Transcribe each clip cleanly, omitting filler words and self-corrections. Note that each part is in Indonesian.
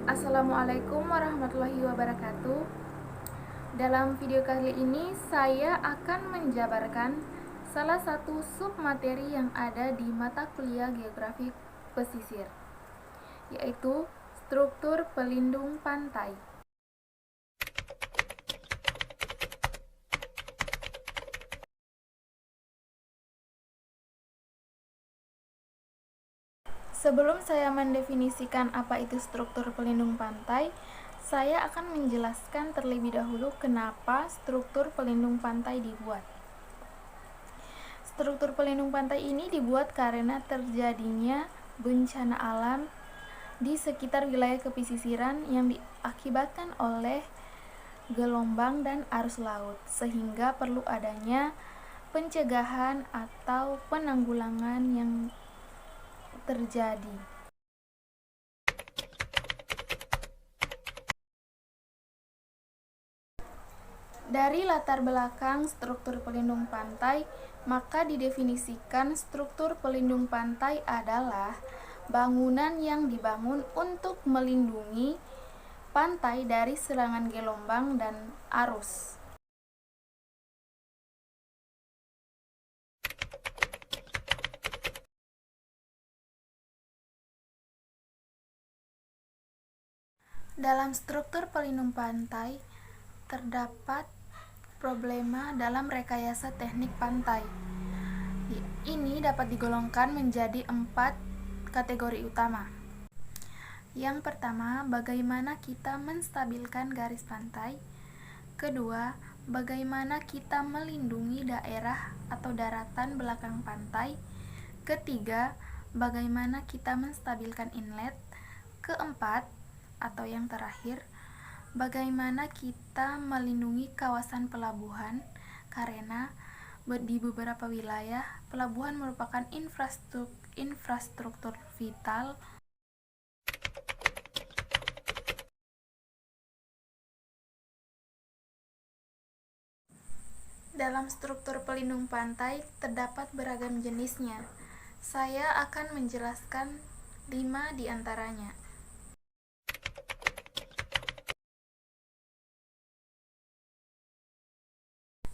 Assalamualaikum warahmatullahi wabarakatuh. Dalam video kali ini saya akan menjabarkan salah satu submateri yang ada di mata kuliah Geografi Pesisir, yaitu struktur pelindung pantai. Sebelum saya mendefinisikan apa itu struktur pelindung pantai, saya akan menjelaskan terlebih dahulu kenapa struktur pelindung pantai dibuat. Struktur pelindung pantai ini dibuat karena terjadinya bencana alam di sekitar wilayah pesisiran yang diakibatkan oleh gelombang dan arus laut, sehingga perlu adanya pencegahan atau penanggulangan yang terjadi. Dari latar belakang struktur pelindung pantai, maka didefinisikan struktur pelindung pantai adalah bangunan yang dibangun untuk melindungi pantai dari serangan gelombang dan arus. Dalam struktur pelindung pantai, terdapat problema dalam rekayasa teknik pantai. Ini dapat digolongkan menjadi 4 kategori utama. Yang pertama, bagaimana kita menstabilkan garis pantai. Kedua, bagaimana kita melindungi daerah atau daratan belakang pantai. Ketiga, bagaimana kita menstabilkan inlet. Keempat, atau yang terakhir, bagaimana kita melindungi kawasan pelabuhan, karena di beberapa wilayah pelabuhan merupakan infrastruktur vital. Dalam struktur pelindung pantai terdapat beragam jenisnya. Saya akan menjelaskan 5 di antaranya.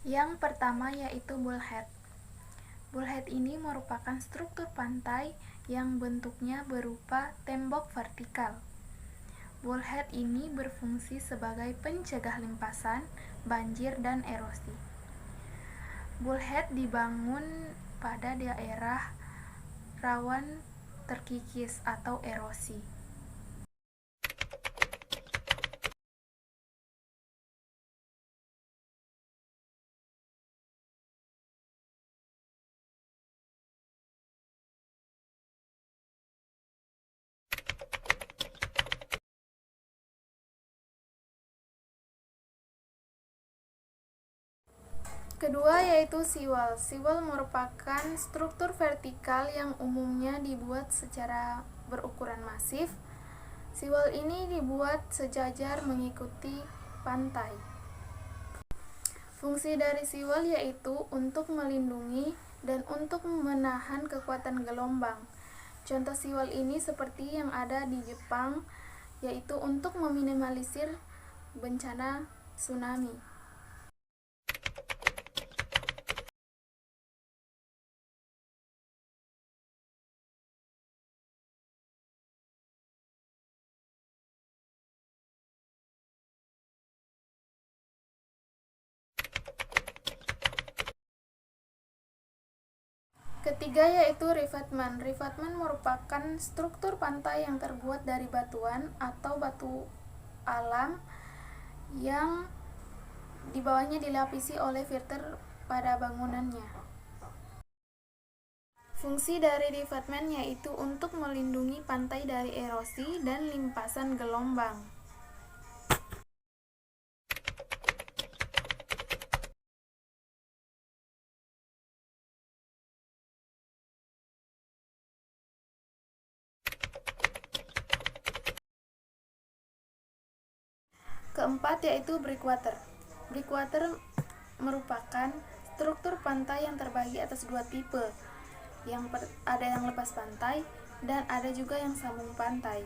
Yang pertama yaitu bullhead. Bullhead ini merupakan struktur pantai yang bentuknya berupa tembok vertikal. Bullhead ini berfungsi sebagai pencegah limpasan, banjir, dan erosi. Bullhead dibangun pada daerah rawan terkikis atau erosi. Kedua yaitu seawall. Seawall merupakan struktur vertikal yang umumnya dibuat secara berukuran masif. Seawall ini dibuat sejajar mengikuti pantai. Fungsi dari seawall yaitu untuk melindungi dan untuk menahan kekuatan gelombang. Contoh seawall ini seperti yang ada di Jepang, yaitu untuk meminimalisir bencana tsunami. Ketiga yaitu revetment. Revetment merupakan struktur pantai yang terbuat dari batuan atau batu alam yang di bawahnya dilapisi oleh filter pada bangunannya. Fungsi dari revetment yaitu untuk melindungi pantai dari erosi dan limpasan gelombang. Keempat yaitu breakwater. Breakwater merupakan struktur pantai yang terbagi atas 2 tipe. Ada yang lepas pantai dan ada juga yang sambung pantai.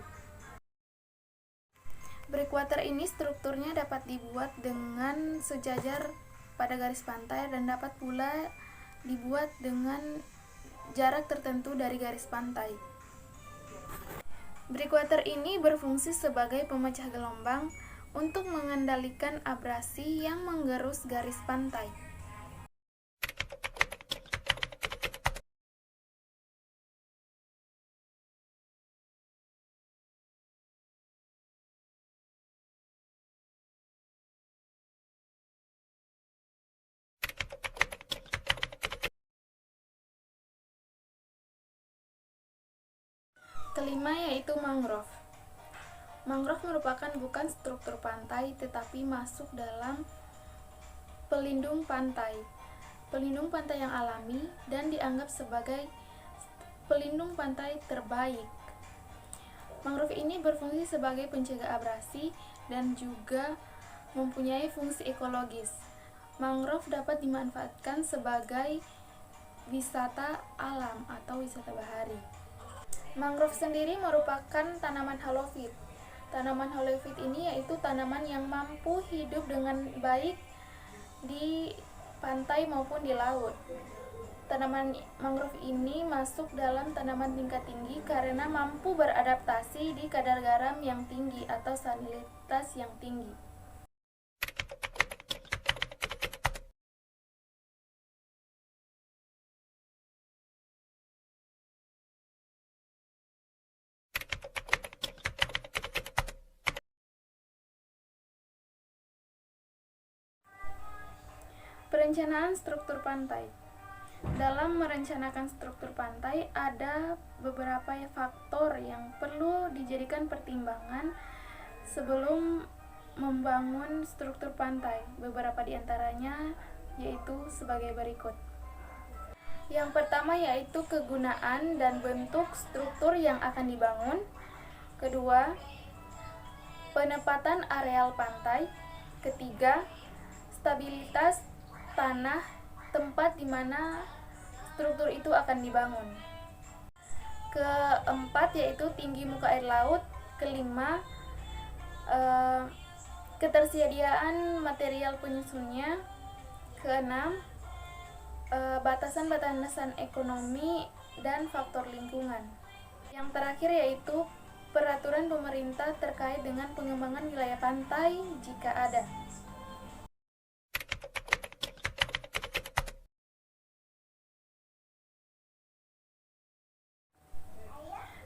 Breakwater ini strukturnya dapat dibuat dengan sejajar pada garis pantai dan dapat pula dibuat dengan jarak tertentu dari garis pantai. Breakwater ini berfungsi sebagai pemecah gelombang untuk mengendalikan abrasi yang menggerus garis pantai. Kelima yaitu mangrove. Mangrove merupakan bukan struktur pantai tetapi masuk dalam pelindung pantai. Pelindung pantai yang alami dan dianggap sebagai pelindung pantai terbaik. Mangrove ini berfungsi sebagai pencegah abrasi dan juga mempunyai fungsi ekologis. Mangrove dapat dimanfaatkan sebagai wisata alam atau wisata bahari. Mangrove sendiri merupakan tanaman halofit. Tanaman halofit ini yaitu tanaman yang mampu hidup dengan baik di pantai maupun di laut. Tanaman mangrove ini masuk dalam tanaman tingkat tinggi karena mampu beradaptasi di kadar garam yang tinggi atau salinitas yang tinggi. Perencanaan struktur pantai. Dalam merencanakan struktur pantai, ada beberapa faktor yang perlu dijadikan pertimbangan sebelum membangun struktur pantai. Beberapa di antaranya yaitu sebagai berikut. Yang pertama yaitu kegunaan dan bentuk struktur yang akan dibangun. Kedua, penempatan areal pantai. Ketiga, stabilitas tanah tempat di mana struktur itu akan dibangun. Keempat yaitu tinggi muka air laut. Kelima, ketersediaan material penyusunnya. Keenam, batasan-batasan ekonomi dan faktor lingkungan. Yang terakhir yaitu peraturan pemerintah terkait dengan pengembangan wilayah pantai jika ada.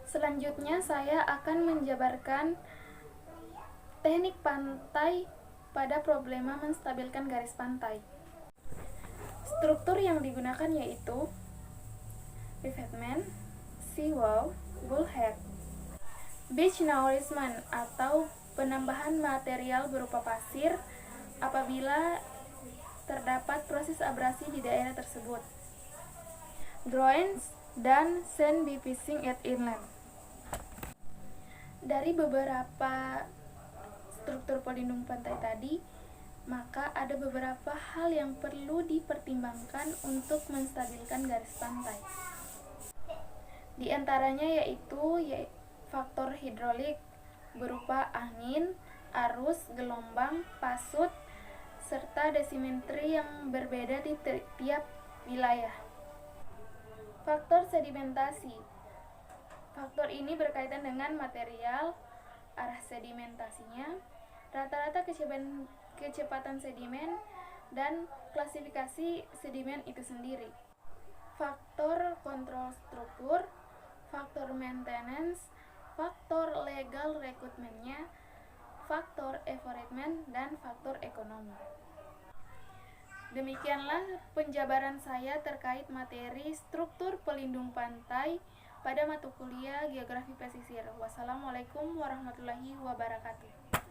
Selanjutnya saya akan menjabarkan teknik pantai pada problema menstabilkan garis pantai. Struktur yang digunakan yaitu revetment, seawall, bulkhead, beach nourishment atau penambahan material berupa pasir apabila terdapat proses abrasi di daerah tersebut, drains, dan sand fishing at inland. Dari beberapa struktur pelindung pantai tadi, maka ada beberapa hal yang perlu dipertimbangkan untuk menstabilkan garis pantai. Di antaranya yaitu faktor hidrolik berupa angin, arus, gelombang, pasut, serta desimetri yang berbeda di tiap wilayah. Faktor sedimentasi. Faktor ini berkaitan dengan material, arah sedimentasinya, rata-rata kecepatan sedimen, dan klasifikasi sedimen itu sendiri. Faktor kontrol struktur, faktor maintenance, faktor legal recruitment-nya, faktor environment, dan faktor ekonomi. Demikianlah penjabaran saya terkait materi struktur pelindung pantai pada mata kuliah Geografi Pesisir. Wassalamualaikum warahmatullahi wabarakatuh.